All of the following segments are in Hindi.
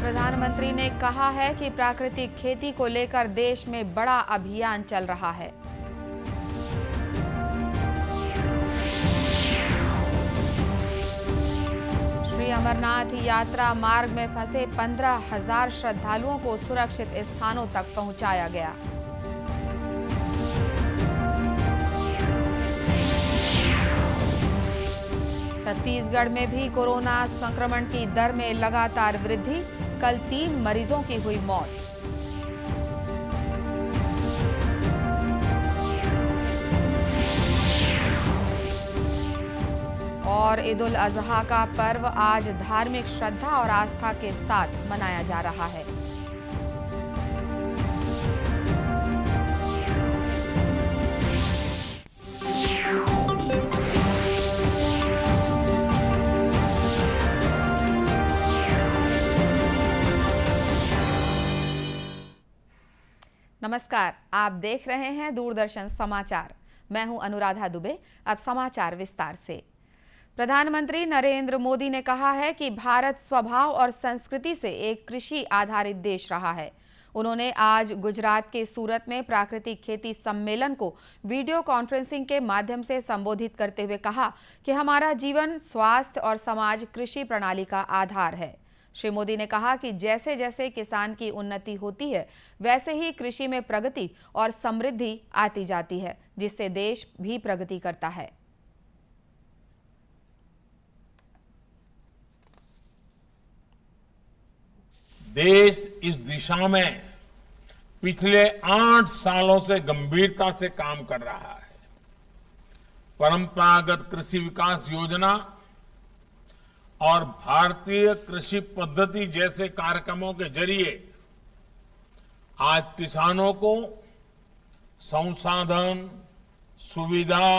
प्रधानमंत्री ने कहा है कि प्राकृतिक खेती को लेकर देश में बड़ा अभियान चल रहा है। श्री अमरनाथ यात्रा मार्ग में फंसे 15,000 श्रद्धालुओं को सुरक्षित स्थानों तक पहुंचाया गया। छत्तीसगढ़ में भी कोरोना संक्रमण की दर में लगातार वृद्धि। कल 3 मरीजों की हुई मौत। और ईद उल अजहा का पर्व आज धार्मिक श्रद्धा और आस्था के साथ मनाया जा रहा है। नमस्कार, आप देख रहे हैं दूरदर्शन समाचार। मैं हूं अनुराधा दुबे। अब समाचार विस्तार से। प्रधानमंत्री नरेंद्र मोदी ने कहा है कि भारत स्वभाव और संस्कृति से एक कृषि आधारित देश रहा है। उन्होंने आज गुजरात के सूरत में प्राकृतिक खेती सम्मेलन को वीडियो कॉन्फ्रेंसिंग के माध्यम से संबोधित करते हुए कहा कि हमारा जीवन, स्वास्थ्य और समाज कृषि प्रणाली का आधार है। श्री मोदी ने कहा कि जैसे जैसे किसान की उन्नति होती है, वैसे ही कृषि में प्रगति और समृद्धि आती जाती है, जिससे देश भी प्रगति करता है। देश इस दिशा में पिछले 8 सालों से गंभीरता से काम कर रहा है। परंपरागत कृषि विकास योजना और भारतीय कृषि पद्धति जैसे कार्यक्रमों के जरिए आज किसानों को संसाधन, सुविधा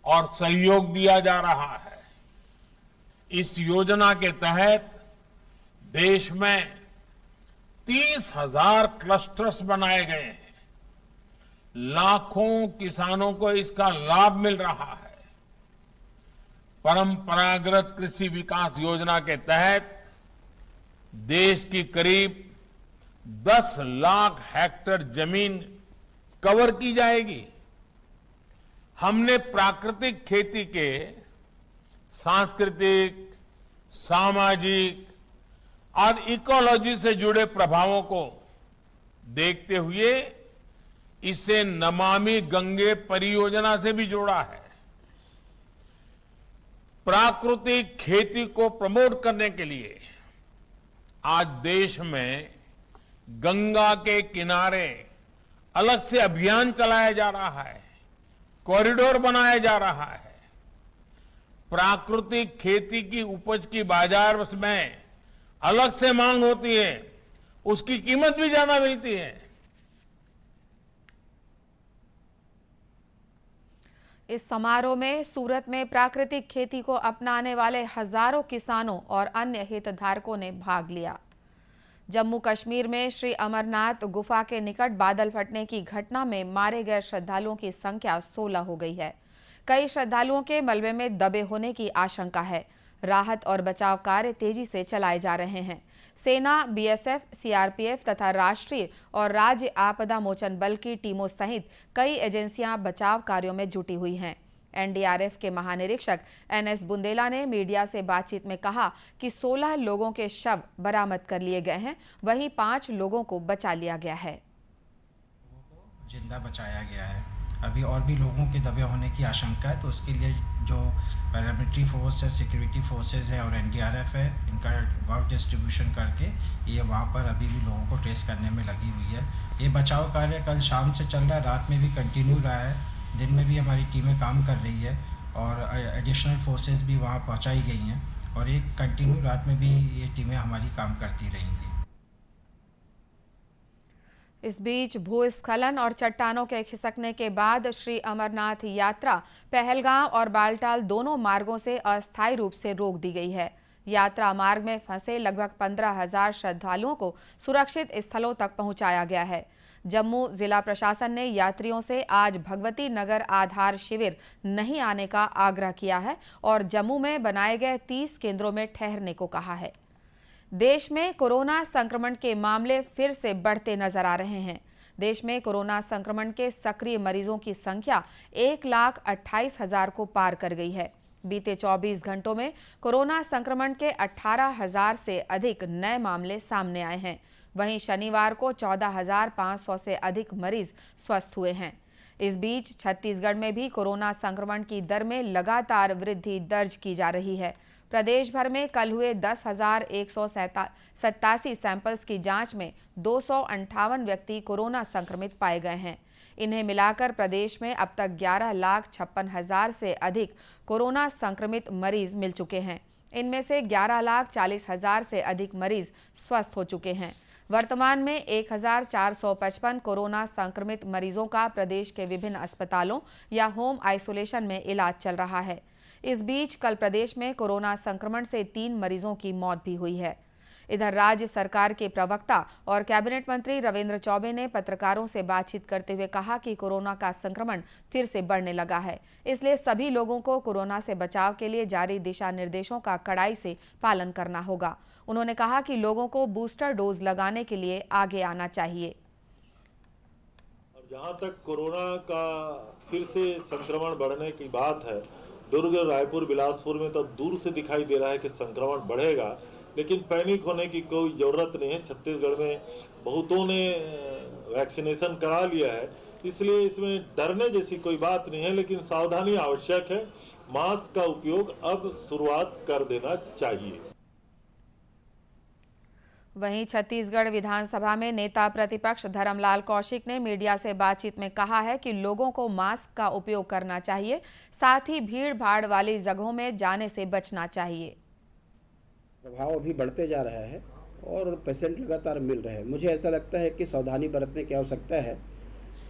और सहयोग दिया जा रहा है। इस योजना के तहत देश में 30,000 क्लस्टर्स बनाए गए हैं। लाखों किसानों को इसका लाभ मिल रहा है। परंपरागत कृषि विकास योजना के तहत देश की करीब 10 लाख हेक्टेयर जमीन कवर की जाएगी। हमने प्राकृतिक खेती के सांस्कृतिक, सामाजिक और इकोलॉजी से जुड़े प्रभावों को देखते हुए इसे नमामि गंगे परियोजना से भी जोड़ा है। प्राकृतिक खेती को प्रमोट करने के लिए आज देश में गंगा के किनारे अलग से अभियान चलाया जा रहा है, कॉरिडोर बनाया जा रहा है। प्राकृतिक खेती की उपज की बाजार में अलग से मांग होती है, उसकी कीमत भी ज्यादा मिलती है। इस समारोह में सूरत में प्राकृतिक खेती को अपनाने वाले हजारों किसानों और अन्य हितधारकों ने भाग लिया। जम्मू कश्मीर में श्री अमरनाथ गुफा के निकट बादल फटने की घटना में मारे गए श्रद्धालुओं की संख्या 16 हो गई है। कई श्रद्धालुओं के मलबे में दबे होने की आशंका है। राहत और बचाव कार्य तेजी से चलाए जा रहे हैं। सेना, बीएसएफ, सीआरपीएफ तथा राष्ट्रीय और राज्य आपदा मोचन बल की टीमों सहित कई एजेंसियां बचाव कार्यों में जुटी हुई हैं। एनडीआरएफ के महानिरीक्षक एनएस बुंदेला ने मीडिया से बातचीत में कहा कि 16 लोगों के शव बरामद कर लिए गए हैं, वहीं 5 लोगों को बचा लिया गया है। जिंदा बचाया गया है। अभी और भी लोगों के दबे होने की आशंका है, तो उसके लिए जो पैरामिलिट्री फोर्स है, सिक्योरिटी फोर्सेस है और एनडीआरएफ है, इनका वर्क डिस्ट्रीब्यूशन करके ये वहाँ पर अभी भी लोगों को ट्रेस करने में लगी हुई है। ये बचाव कार्य कल शाम से चल रहा है, रात में भी कंटिन्यू रहा है, दिन में भी हमारी टीमें काम कर रही है और एडिशनल फोर्सेस भी वहाँ पहुँचाई गई हैं और एक कंटिन्यू रात में भी ये टीमें हमारी काम करती रहेंगी। इस बीच भूस्खलन और चट्टानों के खिसकने के बाद श्री अमरनाथ यात्रा पहलगांव और बालटाल दोनों मार्गों से अस्थायी रूप से रोक दी गई है। यात्रा मार्ग में फंसे लगभग 15,000 श्रद्धालुओं को सुरक्षित स्थलों तक पहुंचाया गया है। जम्मू जिला प्रशासन ने यात्रियों से आज भगवती नगर आधार शिविर नहीं आने का आग्रह किया है और जम्मू में बनाए गए 30 केंद्रों में ठहरने को कहा है। देश में कोरोना संक्रमण के मामले फिर से बढ़ते नजर आ रहे हैं। देश में कोरोना संक्रमण के सक्रिय मरीजों की संख्या 1,28,000 को पार कर गई है। बीते 24 घंटों में कोरोना संक्रमण के 18,000 से अधिक नए मामले सामने आए हैं। वहीं शनिवार को 14,500 से अधिक मरीज स्वस्थ हुए हैं। इस बीच छत्तीसगढ़ में भी कोरोना संक्रमण की दर में लगातार वृद्धि दर्ज की जा रही है। प्रदेश भर में कल हुए 10,187 सैंपल्स की जांच में 258 व्यक्ति कोरोना संक्रमित पाए गए हैं। इन्हें मिलाकर प्रदेश में अब तक 11,56,000 से अधिक कोरोना संक्रमित मरीज मिल चुके हैं। इनमें से 11,40,000 से अधिक मरीज स्वस्थ हो चुके हैं। वर्तमान में 1,455 कोरोना संक्रमित मरीजों का प्रदेश के विभिन्न अस्पतालों या होम आइसोलेशन में इलाज चल रहा है। इस बीच कल प्रदेश में कोरोना संक्रमण से 3 मरीजों की मौत भी हुई है। इधर राज्य सरकार के प्रवक्ता और कैबिनेट मंत्री रविंद्र चौबे ने पत्रकारों से बातचीत करते हुए कहा कि कोरोना का संक्रमण फिर से बढ़ने लगा है, इसलिए सभी लोगों को कोरोना से बचाव के लिए जारी दिशा निर्देशों का कड़ाई से पालन करना होगा। उन्होंने कहा कि लोगों को बूस्टर डोज लगाने के लिए आगे आना चाहिए। और जहां तक कोरोना का फिर से संक्रमण बढ़ने की बात है, दुर्ग, रायपुर, बिलासपुर में तो दूर से दिखाई दे रहा है कि संक्रमण बढ़ेगा, लेकिन पैनिक होने की कोई ज़रूरत नहीं है। छत्तीसगढ़ में बहुतों ने वैक्सीनेशन करा लिया है, इसलिए इसमें डरने जैसी कोई बात नहीं है, लेकिन सावधानी आवश्यक है। मास्क का उपयोग अब शुरुआत कर देना चाहिए। वहीं छत्तीसगढ़ विधानसभा में नेता प्रतिपक्ष धर्मलाल कौशिक ने मीडिया से बातचीत में कहा है कि लोगों को मास्क का उपयोग करना चाहिए, साथ ही भीड़ भाड़ वाली जगहों में जाने से बचना चाहिए। प्रभाव अभी बढ़ते जा रहा है और पेशेंट लगातार मिल रहे हैं। मुझे ऐसा लगता है कि सावधानी बरतने की आवश्यकता है।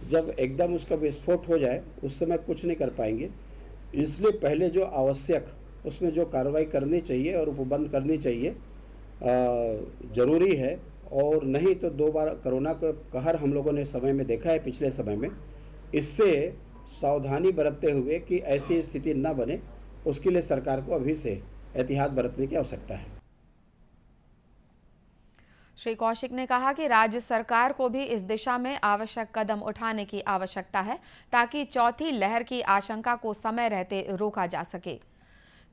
जब एकदम उसका विस्फोट हो जाए उस समय कुछ नहीं कर पाएंगे, इसलिए पहले जो आवश्यक उसमें जो कार्रवाई करनी चाहिए और वो बंद करनी चाहिए ज़रूरी है। और नहीं तो 2 बार कोरोना का कहर हम लोगों ने समय में देखा है पिछले समय में। इससे सावधानी बरतते हुए कि ऐसी स्थिति न बने, उसके लिए सरकार को अभी से एहतियात बरतने की आवश्यकता है। श्री कौशिक ने कहा कि राज्य सरकार को भी इस दिशा में आवश्यक कदम उठाने की आवश्यकता है, ताकि चौथी लहर की आशंका को समय रहते रोका जा सके।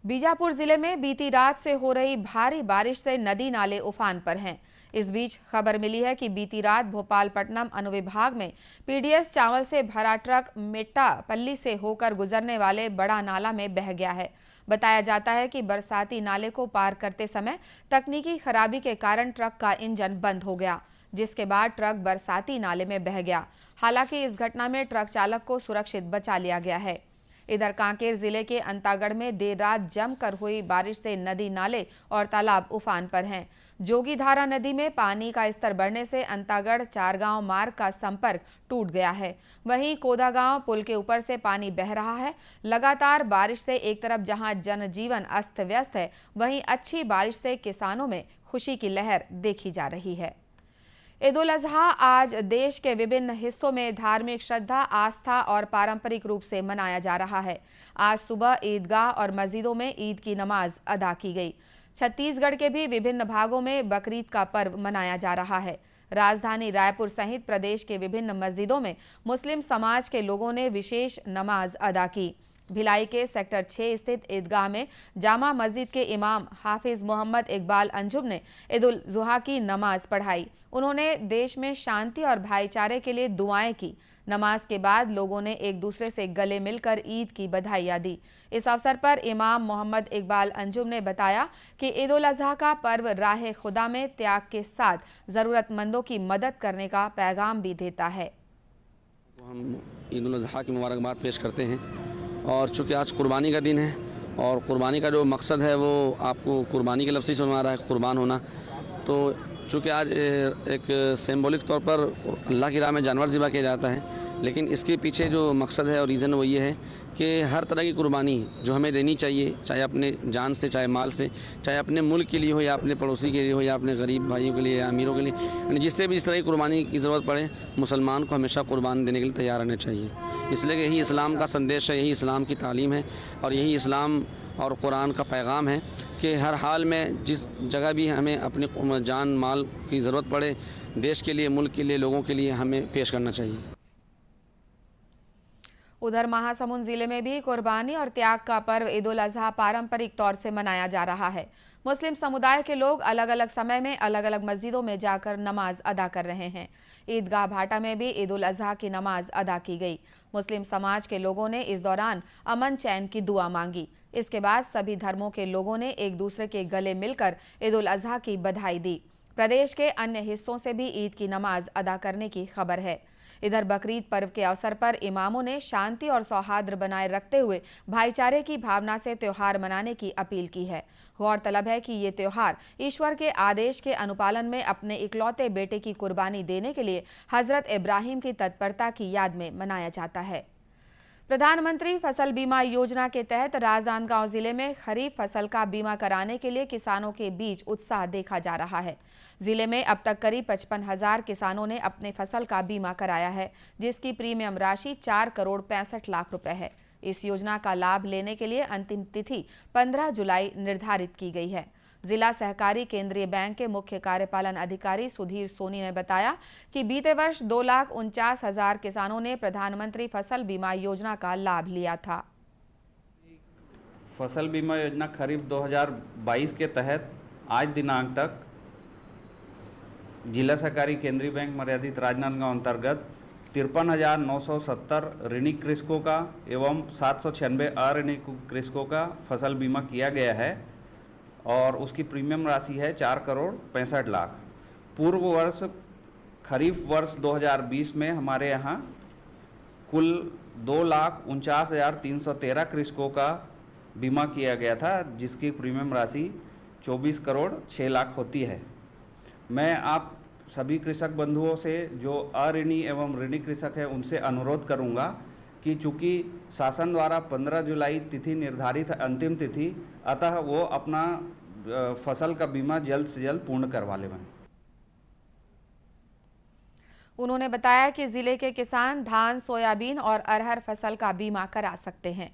बीजापुर जिले में बीती रात से हो रही भारी बारिश से नदी नाले उफान पर हैं। इस बीच खबर मिली है कि बीती रात भोपालपट्टनम अनुविभाग में पीडीएस चावल से भरा ट्रक मेट्टापल्ली से होकर गुजरने वाले बड़ा नाला में बह गया है। बताया जाता है कि बरसाती नाले को पार करते समय तकनीकी खराबी के कारण ट्रक का इंजन बंद हो गया, जिसके बाद ट्रक बरसाती नाले में बह गया। हालांकि इस घटना में ट्रक चालक को सुरक्षित बचा लिया गया है। इधर कांकेर जिले के अंतागढ़ में देर रात जमकर हुई बारिश से नदी नाले और तालाब उफान पर हैं। जोगीधारा नदी में पानी का स्तर बढ़ने से अंतागढ़ चारगांव मार्ग का संपर्क टूट गया है। वहीं कोदागांव पुल के ऊपर से पानी बह रहा है। लगातार बारिश से एक तरफ जहां जनजीवन अस्त व्यस्त है, वहीं अच्छी बारिश से किसानों में खुशी की लहर देखी जा रही है। ईद उल अजहा आज देश के विभिन्न हिस्सों में धार्मिक श्रद्धा, आस्था और पारंपरिक रूप से मनाया जा रहा है। आज सुबह ईदगाह और मस्जिदों में ईद की नमाज अदा की गई। छत्तीसगढ़ के भी विभिन्न भागों में बकरीद का पर्व मनाया जा रहा है। राजधानी रायपुर सहित प्रदेश के विभिन्न मस्जिदों में मुस्लिम समाज के लोगों ने विशेष नमाज अदा की। भिलाई के सेक्टर 6 स्थित ईदगाह में जामा मस्जिद के इमाम हाफिज मोहम्मद इकबाल अंजुम ने ईद उल जुहा की नमाज पढ़ाई। उन्होंने देश में शांति और भाईचारे के लिए दुआएं की। नमाज के बाद लोगों ने एक दूसरे से गले मिलकर ईद की बधाइयां दी। इस अवसर पर इमाम मोहम्मद इकबाल अंजुम ने बताया कि ईद उल अजहा का पर्व राह खुदा में त्याग के साथ ज़रूरतमंदों की मदद करने का पैगाम भी देता है। हम ईद उल अजहा की मुबारकबाद पेश करते हैं और चूँकि आज कुर्बानी का दिन है और कुर्बानी का जो मकसद है वो आपको कुर्बानी के लफ्ज़ से सुना रहा है, कुर्बान होना। तो चूँकि आज एक सिंबॉलिक तौर पर अल्लाह की राह में जानवर ज़िबा किया जाता है, लेकिन इसके पीछे जो मकसद है और रीज़न वो ये है कि हर तरह की कुर्बानी जो हमें देनी चाहिए, चाहे अपने जान से, चाहे माल से, चाहे अपने मुल्क के लिए हो या अपने पड़ोसी के लिए हो या अपने गरीब भाइयों के लिए या अमीरों के लिए, जिससे भी इस तरह की कुर्बानी की ज़रूरत पड़े, मुसलमान को हमेशा कुर्बान देने के लिए तैयार रहना चाहिए। इसलिए कि यही इस्लाम का संदेश है, यही इस्लाम की तालीम है और यही इस्लाम और कुरान का पैगाम है कि हर हाल में जिस जगह भी हमें अपने जान माल की ज़रूरत पड़े, देश के लिए, मुल्क के लिए, लोगों के लिए हमें पेश करना चाहिए। उधर महासमुंद जिले में भी कुर्बानी और त्याग का पर्व ईद उल अजहा पारंपरिक तौर से मनाया जा रहा है। मुस्लिम समुदाय के लोग अलग अलग समय में अलग अलग मस्जिदों में जाकर नमाज अदा कर रहे हैं। ईदगाह भाटा में भी ईद उल अजहा की नमाज अदा की गई। मुस्लिम समाज के लोगों ने इस दौरान अमन चैन की दुआ मांगी। इसके बाद सभी धर्मों के लोगों ने एक दूसरे के गले मिलकर ईद उल अजहा की बधाई दी। प्रदेश के अन्य हिस्सों से भी ईद की नमाज अदा करने की खबर है। इधर बकरीद पर्व के अवसर पर इमामों ने शांति और सौहार्द बनाए रखते हुए भाईचारे की भावना से त्योहार मनाने की अपील की है। गौरतलब है कि ये त्योहार ईश्वर के आदेश के अनुपालन में अपने इकलौते बेटे की कुर्बानी देने के लिए हजरत इब्राहिम की तत्परता की याद में मनाया जाता है। प्रधानमंत्री फसल बीमा योजना के तहत राजनांदगांव जिले में खरीफ फसल का बीमा कराने के लिए किसानों के बीच उत्साह देखा जा रहा है। जिले में अब तक करीब 55,000 किसानों ने अपने फसल का बीमा कराया है, जिसकी प्रीमियम राशि 4 करोड़ 65 लाख रुपए है। इस योजना का लाभ लेने के लिए अंतिम तिथि 15 जुलाई निर्धारित की गई है। जिला सहकारी केंद्रीय बैंक के मुख्य कार्यपालन अधिकारी सुधीर सोनी ने बताया कि बीते वर्ष 2,49,000 किसानों ने प्रधानमंत्री फसल बीमा योजना का लाभ लिया था। फसल बीमा योजना खरीफ 2022 के तहत आज दिनांक तक जिला सहकारी केंद्रीय बैंक मर्यादित राजनांदगांव अंतर्गत 53,970 ऋणी कृषकों का एवं 796 अऋणी कृषकों का फसल बीमा किया गया है और उसकी प्रीमियम राशि है 4 करोड़ 65 लाख। पूर्व वर्ष खरीफ वर्ष 2020 में हमारे यहाँ कुल 2,49,313 कृषकों का बीमा किया गया था, जिसकी प्रीमियम राशि 24 करोड़ 6 लाख होती है। मैं आप सभी कृषक बंधुओं से जो अऋणी एवं ऋणी कृषक हैं उनसे अनुरोध करूंगा कि चूँकि शासन द्वारा 15 जुलाई तिथि निर्धारित है, अंतिम तिथि, अतः वो अपना फसल का बीमा जल्द से जल्द पूर्ण करवा लें। उन्होंने बताया कि जिले के किसान धान, सोयाबीन और अरहर फसल का बीमा करा सकते हैं।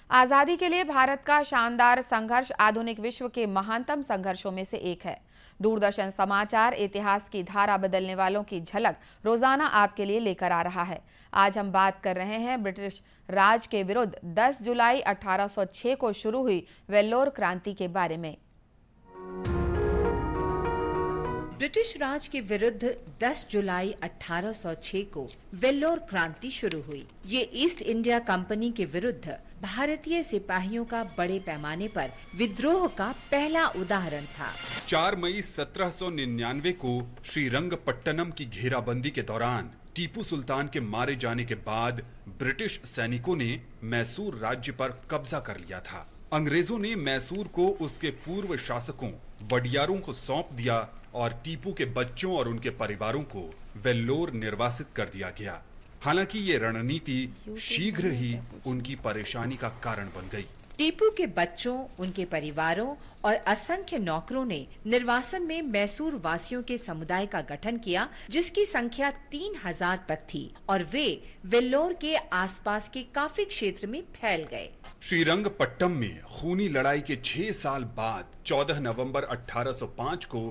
आजादी के लिए भारत का शानदार संघर्ष आधुनिक विश्व के महानतम संघर्षों में से एक है। दूरदर्शन समाचार इतिहास की धारा बदलने वालों की झलक रोजाना आपके लिए लेकर आ रहा है। आज हम बात कर रहे हैं ब्रिटिश राज के विरुद्ध 10 जुलाई 1806 को शुरू हुई वेल्लोर क्रांति के बारे में। ब्रिटिश राज के विरुद्ध 10 जुलाई 1806 को वेल्लोर क्रांति शुरू हुई। ये ईस्ट इंडिया कंपनी के विरुद्ध भारतीय सिपाहियों का बड़े पैमाने पर विद्रोह का पहला उदाहरण था। 4 मई 1799 को श्रीरंगपट्टनम की घेराबंदी के दौरान टीपू सुल्तान के मारे जाने के बाद ब्रिटिश सैनिकों ने मैसूर राज्य पर कब्जा कर लिया था। अंग्रेजों ने मैसूर को उसके पूर्व शासकों वडियारों को सौंप दिया और टीपू के बच्चों और उनके परिवारों को वेल्लोर निर्वासित कर दिया गया। हालांकि ये रणनीति शीघ्र ही उनकी परेशानी का कारण बन गई। टीपू के बच्चों, उनके परिवारों और असंख्य नौकरों ने निर्वासन में मैसूर वासियों के समुदाय का गठन किया, जिसकी संख्या 3,000 तक थी और वे वेल्लोर के आसपास के काफी क्षेत्र में फैल गए। श्रीरंगपट्टम में खूनी लड़ाई के 6 साल बाद 14 नवंबर 1805 को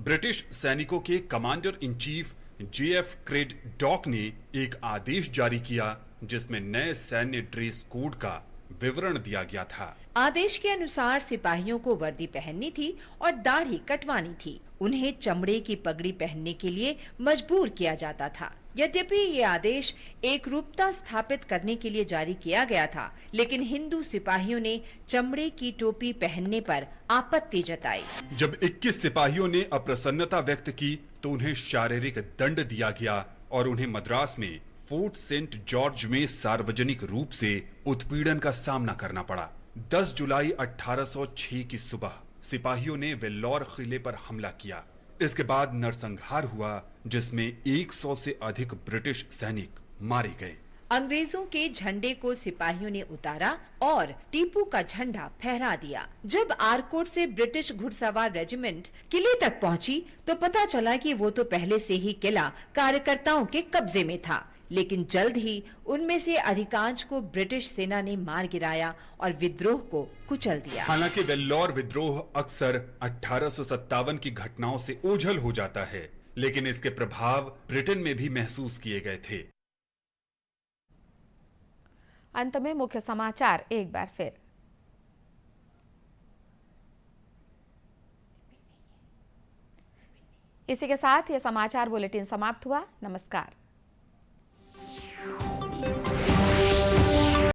ब्रिटिश सैनिकों के कमांडर इन चीफ JF क्रेडॉक ने एक आदेश जारी किया, जिसमें नए सैन्य ड्रेस कोड का विवरण दिया गया था। आदेश के अनुसार सिपाहियों को वर्दी पहननी थी और दाढ़ी कटवानी थी। उन्हें चमड़े की पगड़ी पहनने के लिए मजबूर किया जाता था। यद्यपि ये आदेश एक रूपता स्थापित करने के लिए जारी किया गया था, लेकिन हिंदू सिपाहियों ने चमड़े की टोपी पहनने पर आपत्ति जताई। जब 21 सिपाहियों ने अप्रसन्नता व्यक्त की तो उन्हें शारीरिक दंड दिया गया और उन्हें मद्रास में फोर्ट सेंट जॉर्ज में सार्वजनिक रूप से उत्पीड़न का सामना करना पड़ा। 10 जुलाई 1806 की सुबह सिपाहियों ने वेल्लोर किले पर हमला किया। इसके बाद नरसंहार हुआ, जिसमें 100 से अधिक ब्रिटिश सैनिक मारे गए। अंग्रेजों के झंडे को सिपाहियों ने उतारा और टीपू का झंडा फहरा दिया। जब आरकोट से ब्रिटिश घुड़सवार रेजिमेंट किले तक पहुंची तो पता चला कि वो तो पहले से ही किला कार्यकर्ताओं के कब्जे में था। लेकिन जल्द ही उनमें से अधिकांश को ब्रिटिश सेना ने मार गिराया और विद्रोह को कुचल दिया। हालांकि वेल्लोर विद्रोह अक्सर 1857 की घटनाओं से ओझल हो जाता है, लेकिन इसके प्रभाव ब्रिटेन में भी महसूस किए गए थे। अंत में मुख्य समाचार एक बार फिर। इसी के साथ यह समाचार बुलेटिन समाप्त हुआ। नमस्कार।